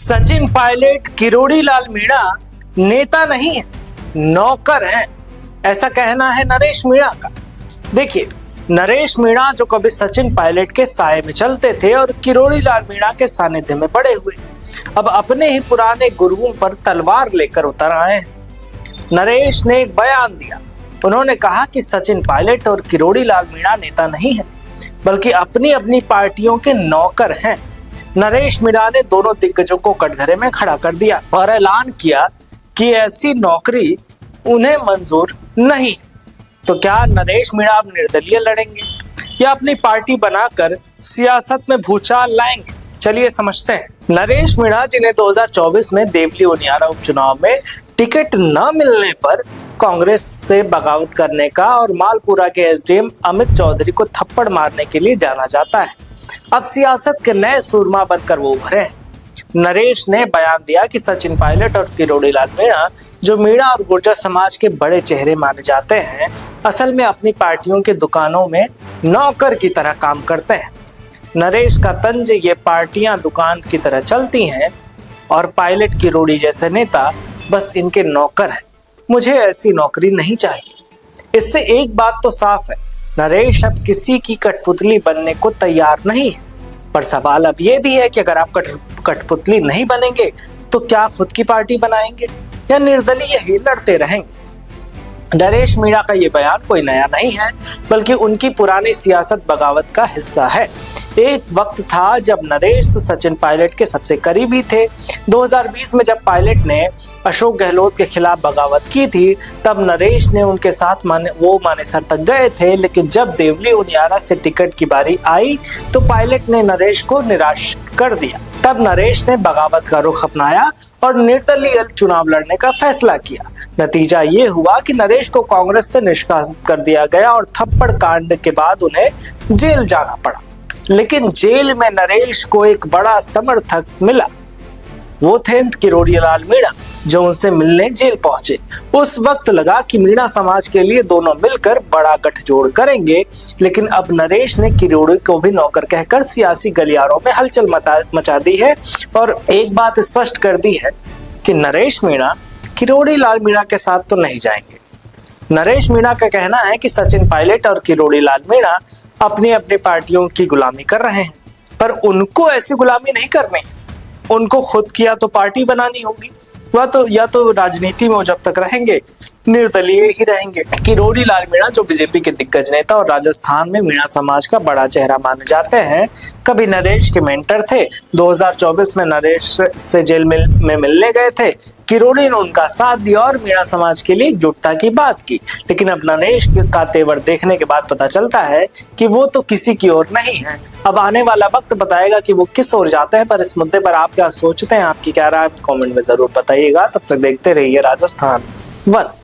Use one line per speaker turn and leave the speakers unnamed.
सचिन पायलट किरोड़ी लाल मीणा नेता नहीं है, नौकर हैं, ऐसा कहना है नरेश मीणा का। देखिए, नरेश मीणा जो कभी सचिन पायलट के साए में चलते थे और किरोड़ी लाल मीणा के सानिध्य में बड़े हुए, अब अपने ही पुराने गुरुओं पर तलवार लेकर उतर आए हैं। नरेश ने एक बयान दिया। उन्होंने कहा कि सचिन पायलट और किरोड़ी लाल मीणा नेता नहीं है, बल्कि अपनी अपनी पार्टियों के नौकर हैं। नरेश मीणा ने दोनों दिग्गजों को कटघरे में खड़ा कर दिया और ऐलान किया कि ऐसी नौकरी उन्हें मंजूर नहीं। तो क्या नरेश मीणा अब निर्दलीय लड़ेंगे या अपनी पार्टी बनाकर सियासत में भूचाल लाएंगे? चलिए समझते हैं। नरेश मीणा, जिन्हें 2024 में देवली उनियारा उपचुनाव में टिकट न मिलने पर कांग्रेस से बगावत करने का और मालपुरा के एसडीएम अमित चौधरी को थप्पड़ मारने के लिए जाना जाता है, अब सियासत के नए सूरमा बनकर वो उभरे हैं। नरेश ने बयान दिया कि सचिन पायलट और किरोड़ी लाल मीणा, जो मीणा और गुर्जर समाज के बड़े चेहरे माने जाते हैं, असल में अपनी पार्टियों के दुकानों में नौकर की तरह काम करते हैं। नरेश का तंज, ये पार्टियां दुकान की तरह चलती हैं और पायलट किरोड़ी जैसे नेता बस इनके नौकर हैं। मुझे ऐसी नौकरी नहीं चाहिए। इससे एक बात तो साफ है, नरेश अब किसी की कठपुतली बनने को तैयार नहीं है। पर सवाल अब ये भी है कि अगर आप कठपुतली नहीं बनेंगे तो क्या खुद की पार्टी बनाएंगे या निर्दलीय ही लड़ते रहेंगे? नरेश मीणा का ये बयान कोई नया नहीं है, बल्कि उनकी पुरानी सियासत बगावत का हिस्सा है। एक वक्त था जब नरेश सचिन पायलट के सबसे करीबी थे। 2020 में जब पायलट ने अशोक गहलोत के खिलाफ बगावत की थी, तब नरेश ने उनके साथ माने सर तक गए थे। लेकिन जब देवली उनियारा से टिकट की बारी आई तो पायलट ने नरेश को निराश कर दिया। तब नरेश ने बगावत का रुख अपनाया और निर्दलीय चुनाव लड़ने का फैसला किया। नतीजा ये हुआ कि नरेश को कांग्रेस से निष्कासित कर दिया गया और थप्पड़ कांड के बाद उन्हें जेल जाना पड़ा। लेकिन जेल में नरेश को एक बड़ा समर्थक मिला। वो थे किरोड़ी लाल मीणा, जो उनसे मिलने जेल पहुंचे। उस वक्त लगा कि मीणा समाज के लिए दोनों मिलकर बड़ा गठजोड़ करेंगे। लेकिन अब नरेश ने किरोड़ी को भी नौकर कहकर सियासी गलियारों में हलचल मचा दी है और एक बात स्पष्ट कर दी है कि नरेश मीणा किरोड़ी लाल मीणा के साथ तो नहीं जाएंगे। नरेश मीणा का कहना है कि सचिन पायलट और किरोड़ी लाल मीणा अपनी अपनी पार्टियों की गुलामी कर रहे हैं, पर उनको ऐसी गुलामी नहीं करनी। उनको खुद की या तो पार्टी बनानी होगी या तो राजनीति में वो जब तक रहेंगे निर्दलीय ही रहेंगे। किरोड़ी लाल मीणा, जो बीजेपी के दिग्गज नेता और राजस्थान में मीणा समाज का बड़ा चेहरा माने जाते हैं, कभी नरेश के मेंटर थे। 2024 में नरेश से जेल में मिलने गए थे। किरोड़ी ने उनका साथ दिया और मीणा समाज के लिए एकजुटता की बात की। लेकिन अब नरेश का तेवर देखने के बाद पता चलता है कि वो तो किसी की ओर नहीं है। अब आने वाला वक्त बताएगा कि वो किस ओर जाते हैं। पर इस मुद्दे पर आप क्या सोचते हैं, आपकी क्या राय कमेंट में जरूर बताइएगा। तब तक देखते रहिए राजस्थान वन।